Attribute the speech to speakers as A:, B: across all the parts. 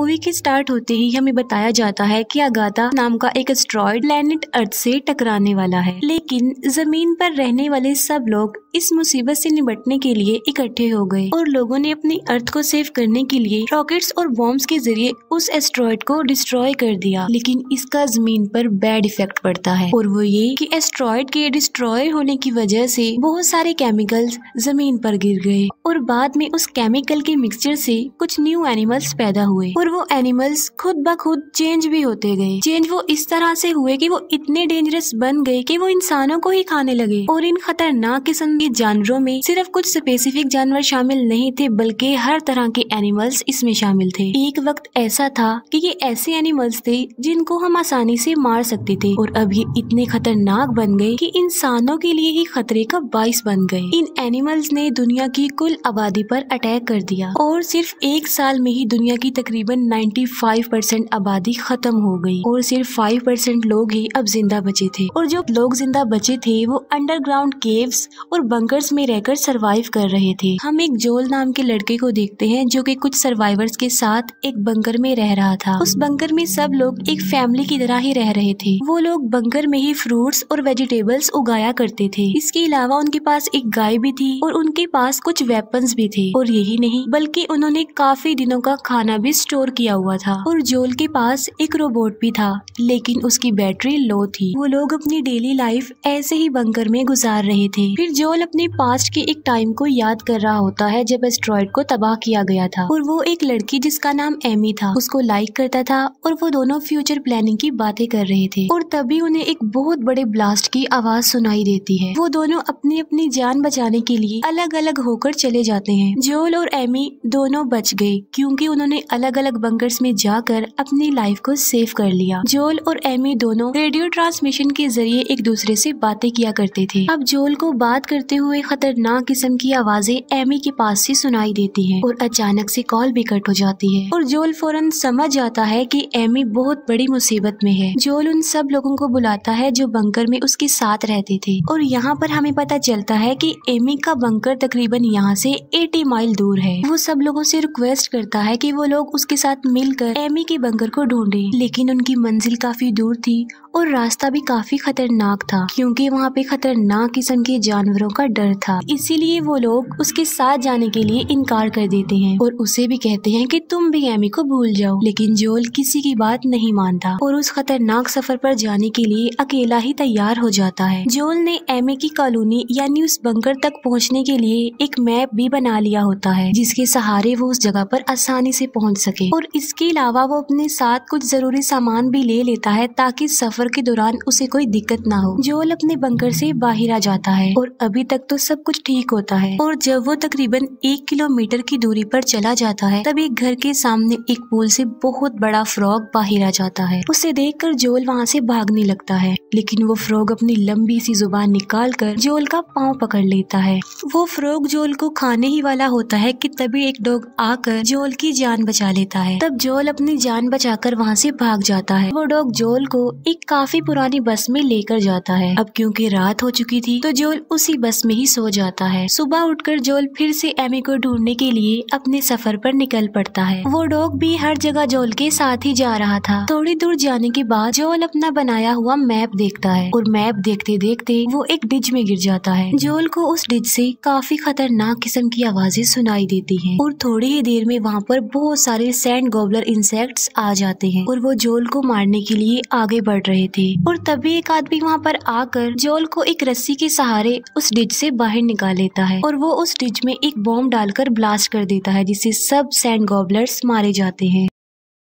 A: Movie के start होते ही हमें बताया जाता है कि अगाथा नाम का एक एस्ट्रॉयड प्लैनेट अर्थ से टकराने वाला है, लेकिन जमीन पर रहने वाले सब लोग इस मुसीबत से निपटने के लिए इकट्ठे हो गए और लोगों ने अपनी अर्थ को सेव करने के लिए रॉकेट्स और बॉम्ब्स के जरिए उस एस्ट्रॉयड को डिस्ट्रॉय कर दिया। लेकिन इसका जमीन पर बैड इफेक्ट पड़ता है और वो ये कि एस्ट्रॉयड के डिस्ट्रॉय होने की वजह से बहुत सारे केमिकल्स जमीन पर गिर गए और बाद में उस केमिकल के मिक्सचर से कुछ न्यू एनिमल्स पैदा हुए और वो एनिमल्स खुद ब खुद चेंज भी होते गए। चेंज वो इस तरह से हुए कि वो इतने डेंजरस बन गए कि वो इंसानों को ही खाने लगे। और इन खतरनाक किस्म के जानवरों में सिर्फ कुछ स्पेसिफिक जानवर शामिल नहीं थे, बल्कि हर तरह के एनिमल्स इसमें शामिल थे। एक वक्त ऐसा था कि ये ऐसे एनिमल्स थे जिनको हम आसानी से मार सकते थे और अब ये इतने खतरनाक बन गए कि इंसानों के लिए ही खतरे का बाइस बन गए। इन एनिमल्स ने दुनिया की कुल आबादी पर अटैक कर दिया और सिर्फ एक साल में ही दुनिया की तकरीबन 95% आबादी खत्म हो गई और सिर्फ 5% लोग ही अब जिंदा बचे थे। और जो लोग जिंदा बचे थे वो अंडरग्राउंड केव्स और बंकर्स में रहकर सरवाइव कर रहे थे। हम एक जोल नाम के लड़के को देखते हैं जो कि कुछ सर्वाइवर्स के साथ एक बंकर में रह रहा था। उस बंकर में सब लोग एक फैमिली की तरह ही रह रहे थे। वो लोग बंकर में ही फ्रूट्स और वेजिटेबल्स उगाया करते थे। इसके अलावा उनके पास एक गाय भी थी और उनके पास कुछ वेपन्स भी थे। और यही नहीं बल्कि उन्होंने काफी दिनों का खाना भी स्टोर किया हुआ था। और जोल के पास एक रोबोट भी था, लेकिन उसकी बैटरी लो थी। वो लोग अपनी डेली लाइफ ऐसे ही बंकर में गुजार रहे थे। फिर जोल अपने पास्ट के एक टाइम को याद कर रहा होता है जब एस्ट्रॉयड को तबाह किया गया था और वो एक लड़की जिसका नाम एमी था उसको लाइक करता था और वो दोनों फ्यूचर प्लानिंग की बातें कर रहे थे। और तभी उन्हें एक बहुत बड़े ब्लास्ट की आवाज सुनाई देती है। वो दोनों अपनी अपनी जान बचाने के लिए अलग अलग होकर चले जाते हैं। जोल और एमी दोनों बच गए क्योंकि उन्होंने अलग अलग बंकर्स में जाकर अपनी लाइफ को सेव कर लिया। जोल और एमी दोनों रेडियो ट्रांसमिशन के जरिए एक दूसरे से बातें किया करते थे। अब जोल को बात करते हुए खतरनाक किस्म की आवाजें एमी के पास से सुनाई देती हैं और अचानक से कॉल भी कट हो जाती है और जोल फौरन समझ जाता है कि एमी बहुत बड़ी मुसीबत में है। जोल उन सब लोगों को बुलाता है जो बंकर में उसके साथ रहते थे और यहाँ पर हमें पता चलता है कि एमी का बंकर तकरीबन यहाँ से 80 माइल दूर है। वो सब लोगों से रिक्वेस्ट करता है कि वो लोग उसके साथ मिलकर एमी के बंकर को ढूंढे, लेकिन उनकी मंजिल काफी दूर थी और रास्ता भी काफी खतरनाक था क्योंकि वहाँ पे खतरनाक किस्म के जानवरों का डर था। इसीलिए वो लोग उसके साथ जाने के लिए इनकार कर देते हैं और उसे भी कहते हैं कि तुम भी एमी को भूल जाओ। लेकिन जोल किसी की बात नहीं मानता और उस खतरनाक सफर पर जाने के लिए अकेला ही तैयार हो जाता है। जोल ने एमी की कॉलोनी यानी उस बंकर तक पहुँचने के लिए एक मैप भी बना लिया होता है जिसके सहारे वो उस जगह पर आसानी से पहुँच सके। और इसके अलावा वो अपने साथ कुछ जरूरी सामान भी ले लेता है ताकि सफर के दौरान उसे कोई दिक्कत ना हो। जोल अपने बंकर से बाहर आ जाता है और अभी तक तो सब कुछ ठीक होता है। और जब वो तकरीबन 1 किलोमीटर की दूरी पर चला जाता है तब एक घर के सामने एक पूल से बहुत बड़ा फ्रॉग बाहर आ जाता है। उसे देखकर जोल वहाँ से भागने लगता है, लेकिन वो फ्रॉग अपनी लंबी सी जुबान निकाल कर जोल का पाँव पकड़ लेता है। वो फ्रॉग जोल को खाने ही वाला होता है कि तभी एक डॉग आकर जोल की जान बचा लेता है। तब जोल अपनी जान बचाकर वहाँ से भाग जाता है। वो डॉग जोल को एक काफी पुरानी बस में लेकर जाता है। अब क्योंकि रात हो चुकी थी तो जोल उसी बस में ही सो जाता है। सुबह उठकर जोल फिर से एमी को ढूंढने के लिए अपने सफर पर निकल पड़ता है। वो डॉग भी हर जगह जोल के साथ ही जा रहा था। थोड़ी दूर जाने के बाद जोल अपना बनाया हुआ मैप देखता है और मैप देखते देखते वो एक डिच में गिर जाता है। जोल को उस डिच से काफी खतरनाक किस्म की आवाजें सुनाई देती हैं और थोड़ी ही देर में वहाँ पर बहुत सारे सैंड गॉबलर इंसेक्ट्स आ जाते हैं और वो जोल को मारने के लिए आगे बढ़ रहे थे। और तभी एक आदमी वहाँ पर आकर जोल को एक रस्सी के सहारे उस डिच से बाहर निकाल लेता है और वो उस डिच में एक बॉम्ब डालकर ब्लास्ट कर देता है जिससे सब सैंड गॉबलर्स मारे जाते हैं।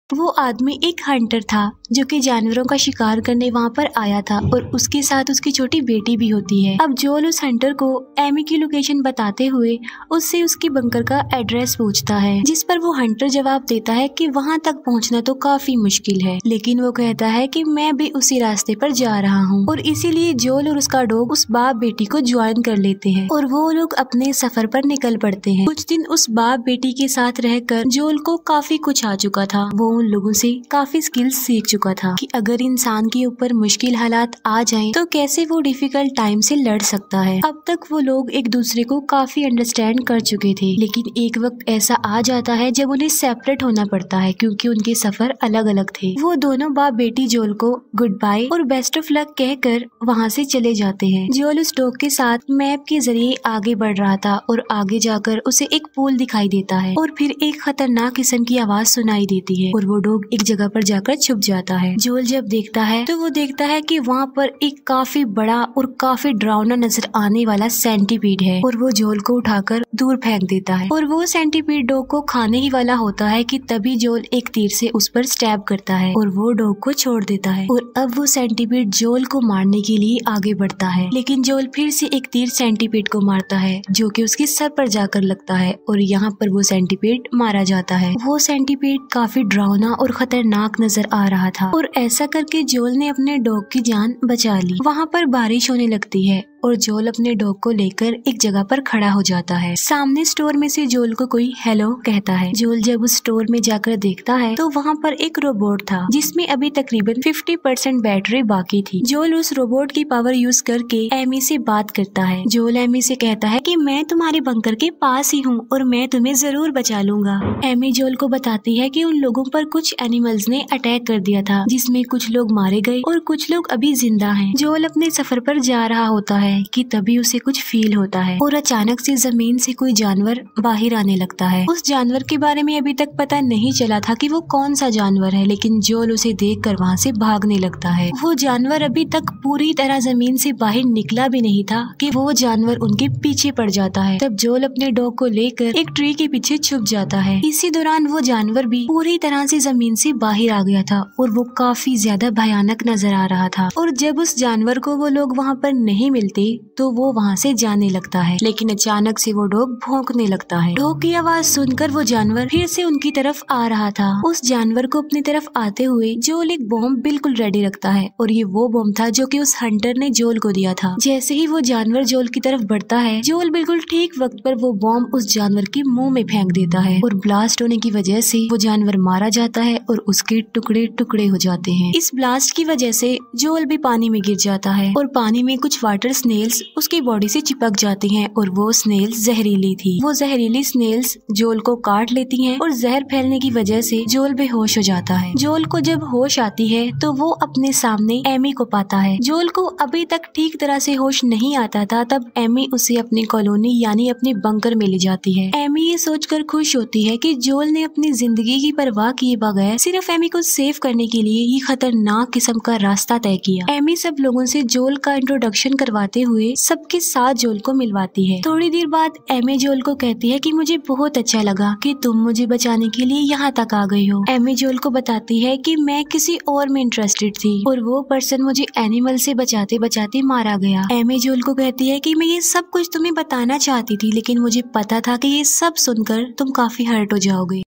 A: वो आदमी एक हंटर था जो कि जानवरों का शिकार करने वहाँ पर आया था और उसके साथ उसकी छोटी बेटी भी होती है। अब जोल उस हंटर को एमी की लोकेशन बताते हुए उससे उसकी बंकर का एड्रेस पूछता है, जिस पर वो हंटर जवाब देता है कि वहाँ तक पहुँचना तो काफी मुश्किल है, लेकिन वो कहता है कि मैं भी उसी रास्ते पर जा रहा हूँ। और इसीलिए जोल और उसका डॉग उस बाप बेटी को ज्वाइन कर लेते हैं और वो लोग अपने सफर पर निकल पड़ते हैं। कुछ दिन उस बाप बेटी के साथ रहकर जोल को काफी कुछ आ चुका था। वो उन लोगों से काफी स्किल्स सीख चुका था कि अगर इंसान के ऊपर मुश्किल हालात आ जाएं तो कैसे वो डिफिकल्ट टाइम से लड़ सकता है। अब तक वो लोग एक दूसरे को काफी अंडरस्टैंड कर चुके थे, लेकिन एक वक्त ऐसा आ जाता है जब उन्हें सेपरेट होना पड़ता है क्योंकि उनके सफर अलग अलग थे। वो दोनों बाप बेटी जोल को गुड बाय और बेस्ट ऑफ लक कहकर वहाँ से चले जाते हैं। जोल उस डॉग के साथ मैप के जरिए आगे बढ़ रहा था और आगे जाकर उसे एक पूल दिखाई देता है और फिर एक खतरनाक किस्म की आवाज सुनाई देती है और वो डॉग एक जगह पर जाकर छुप जाता है। जोल जब देखता है तो वो देखता है कि वहाँ पर एक काफी बड़ा और काफी डरावना नजर आने वाला सेंटीपीड है और वो जोल को उठाकर दूर फेंक देता है और वो सेंटीपीड डॉग को खाने ही वाला होता है कि तभी जोल एक तीर से उस पर स्टैब करता है और वो डॉग को छोड़ देता है। और अब वो सेंटीपीड जोल को मारने के लिए आगे बढ़ता है, लेकिन जोल फिर से एक तीर सेंटीपीड को मारता है जो कि उसके सर पर जाकर लगता है और यहाँ पर वो सेंटीपीड मारा जाता है। वो सेंटीपीड काफी डरावना और खतरनाक नजर आ रहा था और ऐसा करके जोल ने अपने डॉग की जान बचा ली। वहाँ पर बारिश होने लगती है और जोल अपने डॉग को लेकर एक जगह पर खड़ा हो जाता है। सामने स्टोर में से जोल को कोई हेलो कहता है। जोल जब उस स्टोर में जाकर देखता है तो वहाँ पर एक रोबोट था जिसमें अभी तकरीबन 50% बैटरी बाकी थी। जोल उस रोबोट की पावर यूज करके एमी से बात करता है। जोल एमी से कहता है कि मैं तुम्हारे बंकर के पास ही हूँ और मैं तुम्हें जरूर बचा लूंगा। एमी जोल को बताती है कि उन लोगों पर कुछ एनिमल्स ने अटैक कर दिया था जिसमें कुछ लोग मारे गए और कुछ लोग अभी जिंदा हैं। जोल अपने सफर पर जा रहा होता है कि तभी उसे कुछ फील होता है और अचानक से जमीन से कोई जानवर बाहर आने लगता है। उस जानवर के बारे में अभी तक पता नहीं चला था कि वो कौन सा जानवर है, लेकिन जोल उसे देखकर वहाँ से भागने लगता है। वो जानवर अभी तक पूरी तरह जमीन से बाहर निकला भी नहीं था कि वो जानवर उनके पीछे पड़ जाता है। तब जोल अपने डॉग को लेकर एक ट्री के पीछे छुप जाता है। इसी दौरान वो जानवर भी पूरी तरह से जमीन से बाहर आ गया था और वो काफी ज्यादा भयानक नजर आ रहा था। और जब उस जानवर को वो लोग वहाँ पर नहीं मिलते तो वो वहाँ से जाने लगता है, लेकिन अचानक से वो डॉग भौंकने लगता है। डॉग की आवाज सुनकर वो जानवर फिर से उनकी तरफ आ रहा था। उस जानवर को अपनी तरफ आते हुए जोल एक बॉम्ब बिल्कुल रेडी रखता है और ये वो बॉम्ब था जो कि उस हंटर ने जोल को दिया था। जैसे ही वो जानवर जोल की तरफ बढ़ता है, जोल बिल्कुल ठीक वक्त पर वो बॉम्ब उस जानवर के मुंह में फेंक देता है और ब्लास्ट होने की वजह से वो जानवर मारा जाता है और उसके टुकड़े टुकड़े हो जाते हैं। इस ब्लास्ट की वजह से जोल भी पानी में गिर जाता है और पानी में कुछ वाटर स्नेल्स उसकी बॉडी से चिपक जाती हैं और वो स्नेल्स जहरीली थी। वो जहरीली स्नेल्स जोल को काट लेती हैं और जहर फैलने की वजह से जोल बेहोश हो जाता है। जोल को जब होश आती है तो वो अपने सामने एमी को पाता है। जोल को अभी तक ठीक तरह से होश नहीं आता था, तब एमी उसे अपनी कॉलोनी यानी अपने बंकर में ले जाती है। एमी ये सोचकर खुश होती है कि जोल ने अपनी जिंदगी की परवाह किए बगैर सिर्फ एमी को सेव करने के लिए ये खतरनाक किस्म का रास्ता तय किया। एमी सब लोगों से जोल का इंट्रोडक्शन करवाते हुए सबके साथ जोल को मिलवाती है। थोड़ी देर बाद एमी जोल को कहती है कि मुझे बहुत अच्छा लगा कि तुम मुझे बचाने के लिए यहाँ तक आ गई हो। एमी जोल को बताती है कि मैं किसी और में इंटरेस्टेड थी और वो पर्सन मुझे एनिमल से बचाते बचाते मारा गया। एमी जोल को कहती है कि मैं ये सब कुछ तुम्हें बताना चाहती थी, लेकिन मुझे पता था कि ये सब सुनकर तुम काफी हर्ट हो जाओगे।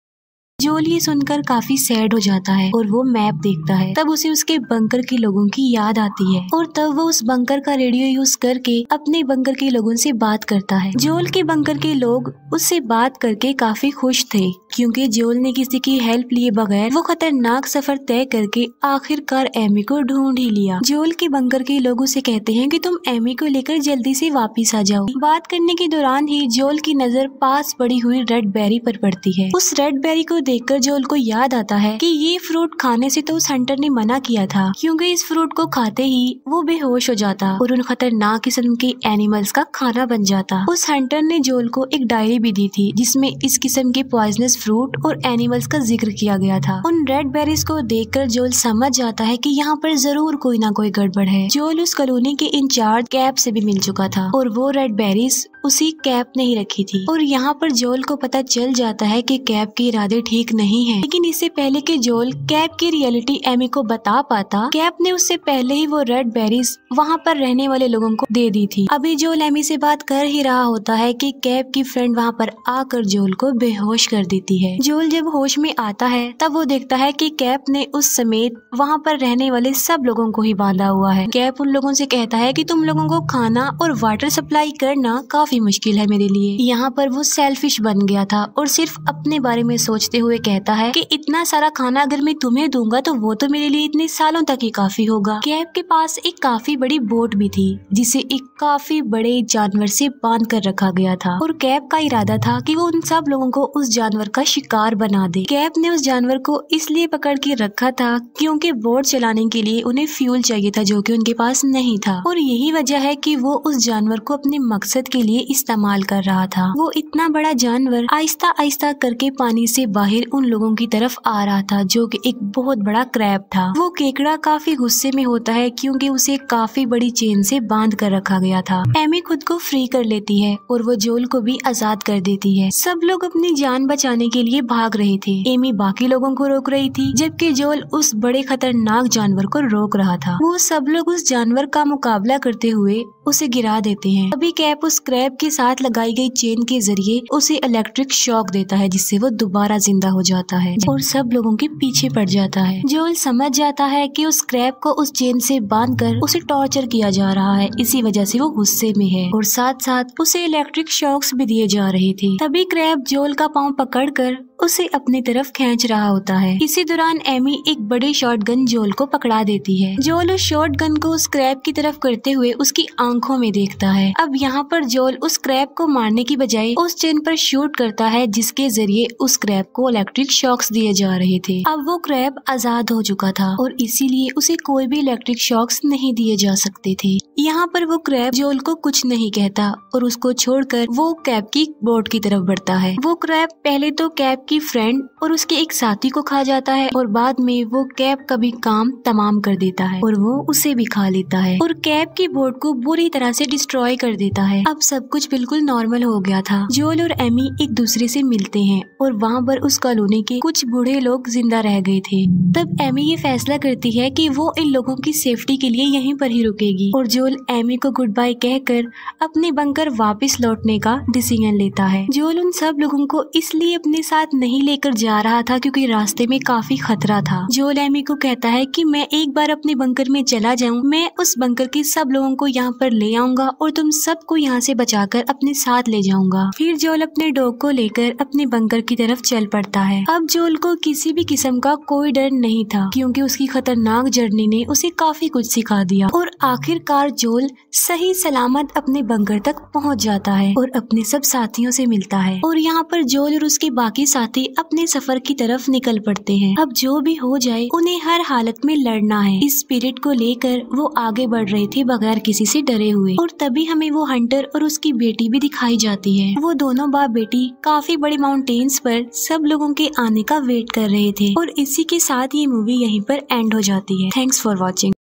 A: जोल ये सुनकर काफी सैड हो जाता है और वो मैप देखता है। तब उसे उसके बंकर के लोगों की याद आती है और तब वो उस बंकर का रेडियो यूज करके अपने बंकर के लोगों से बात करता है। जोल के बंकर के लोग उससे बात करके काफी खुश थे क्योंकि जोल ने किसी की हेल्प लिए बगैर वो खतरनाक सफर तय करके आखिरकार एमी को ढूंढ ही लिया। जोल के बंकर के लोग उसे कहते हैं कि तुम एमी को लेकर जल्दी से वापिस आ जाओ। बात करने के दौरान ही जोल की नजर पास पड़ी हुई रेड बेरी पर पड़ती है। उस रेड बेरी को देखकर जोल को याद आता है कि ये फ्रूट खाने से तो उस हंटर ने मना किया था, क्योंकि इस फ्रूट को खाते ही वो बेहोश हो जाता और उन खतरनाक किस्म के एनिमल्स का खाना बन जाता। उस हंटर ने जोल को एक डायरी भी दी थी जिसमें इस किस्म के पॉइजनस फ्रूट और एनिमल्स का जिक्र किया गया था। उन रेड बेरीज को देखकर जोल समझ जाता है कि यहाँ पर जरूर कोई ना कोई गड़बड़ है। जोल उस कॉलोनी के इंचार्ज कैप से भी मिल चुका था और वो रेड बेरीज उसी कैप ने ही रखी थी और यहाँ पर जोल को पता चल जाता है कि कैप के इरादे ठीक नहीं है। लेकिन इससे पहले कि जोल कैप की रियलिटी एमी को बता पाता, कैप ने उससे पहले ही वो रेड बेरीज वहाँ पर रहने वाले लोगों को दे दी थी। अभी जोल एमी से बात कर ही रहा होता है कि कैप की फ्रेंड वहाँ पर आकर जोल को बेहोश कर देती है। जोल जब होश में आता है तब वो देखता है कि कैप ने उस समेत वहाँ पर रहने वाले सब लोगों को ही बांधा हुआ है। कैप उन लोगों से कहता है कि तुम लोगों को खाना और वाटर सप्लाई करना काफी मुश्किल है मेरे लिए। यहाँ पर वो सेल्फिश बन गया था और सिर्फ अपने बारे में सोचते हुए कहता है कि इतना सारा खाना अगर मैं तुम्हें दूंगा तो वो तो मेरे लिए इतने सालों तक ही काफी होगा। कैप के पास एक काफी बड़ी बोट भी थी जिसे एक काफी बड़े जानवर से बांध कर रखा गया था और कैप का इरादा था कि वो उन सब लोगों को उस जानवर का शिकार बना दे। कैप ने उस जानवर को इसलिए पकड़ के रखा था क्योंकि बोट चलाने के लिए उन्हें फ्यूल चाहिए था जो कि उनके पास नहीं था और यही वजह है कि वो उस जानवर को अपने मकसद के लिए इस्तेमाल कर रहा था। वो इतना बड़ा जानवर आहिस्ता आहिस्ता करके पानी से बाहर उन लोगों की तरफ आ रहा था जो कि एक बहुत बड़ा क्रैब था। वो केकड़ा काफी गुस्से में होता है क्योंकि उसे काफी बड़ी चेन से बांध कर रखा गया था। एमी खुद को फ्री कर लेती है और वो जोल को भी आजाद कर देती है। सब लोग अपनी जान बचाने के लिए भाग रहे थे। एमी बाकी लोगों को रोक रही थी जबकि जोल उस बड़े खतरनाक जानवर को रोक रहा था। वो सब लोग उस जानवर का मुकाबला करते हुए उसे गिरा देते हैं। अभी कैप उस क्रैब के साथ लगाई गई चेन के जरिए उसे इलेक्ट्रिक शॉक देता है जिससे वो दोबारा जिंदा हो जाता है और सब लोगों के पीछे पड़ जाता है। जोल समझ जाता है कि उस क्रैब को उस चेन से बांधकर उसे टॉर्चर किया जा रहा है, इसी वजह से वो गुस्से में है और साथ साथ उसे इलेक्ट्रिक शॉक्स भी दिए जा रहे थे। तभी क्रैब जोल का पाँव पकड़कर उसे अपनी तरफ खींच रहा होता है। इसी दौरान एमी एक बड़ी शॉटगन जोल को पकड़ा देती है। जोल उस शॉटगन को उस क्रैब की तरफ करते हुए उसकी आंखों में देखता है। अब यहाँ पर जोल उस क्रैब को मारने की बजाय उस चेन पर शूट करता है जिसके जरिए उस क्रैब को इलेक्ट्रिक शॉक्स दिए जा रहे थे। अब वो क्रैब आजाद हो चुका था और इसीलिए उसे कोई भी इलेक्ट्रिक शॉक्स नहीं दिए जा सकते थे। यहाँ पर वो क्रैब जोल को कुछ नहीं कहता और उसको छोड़कर वो कैप की बोट की तरफ बढ़ता है। वो क्रैब पहले तो कैप की फ्रेंड और उसके एक साथी को खा जाता है और बाद में वो कैप का भी काम तमाम कर देता है और वो उसे भी खा लेता है और कैप की बोट को बुरी तरह से डिस्ट्रॉय कर देता है। अब सब कुछ बिल्कुल नॉर्मल हो गया था। जोल और एमी एक दूसरे से मिलते हैं और वहाँ पर उस कॉलोनी के कुछ बूढ़े लोग जिंदा रह गए थे। तब एमी ये फैसला करती है कि वो इन लोगों की सेफ्टी के लिए यहीं पर ही रुकेगी और जोल एमी को गुड बाय कहकर अपने बंकर वापस लौटने का डिसीजन लेता है। जोल उन सब लोगों को इसलिए अपने साथ नहीं लेकर जा रहा था क्योंकि रास्ते में काफी खतरा था। जोल एमी को कहता है कि मैं एक बार अपने बंकर में चला जाऊं, मैं उस बंकर के सब लोगों को यहाँ पर ले आऊंगा और तुम सबको यहाँ से बचाकर अपने साथ ले जाऊंगा। फिर जोल अपने डॉग को लेकर अपने बंकर की तरफ चल पड़ता है। अब जोल को किसी भी किस्म का कोई डर नहीं था क्योंकि उसकी खतरनाक जर्नी ने उसे काफी कुछ सिखा दिया और आखिरकार जोल सही सलामत अपने बंकर तक पहुँच जाता है और अपने सब साथियों से मिलता है और यहाँ पर जोल और उसके बाकी साथी अपने सफर की तरफ निकल पड़ते हैं। अब जो भी हो जाए उन्हें हर हालत में लड़ना है। इस स्पिरिट को लेकर वो आगे बढ़ रहे थे बगैर किसी से डरे हुए और तभी हमें वो हंटर और उसकी बेटी भी दिखाई जाती है। वो दोनों बाप बेटी काफी बड़े माउंटेन्स पर सब लोगों के आने का वेट कर रहे थे और इसी के साथ ये मूवी यहीं पर एंड हो जाती है। Thanks for watching.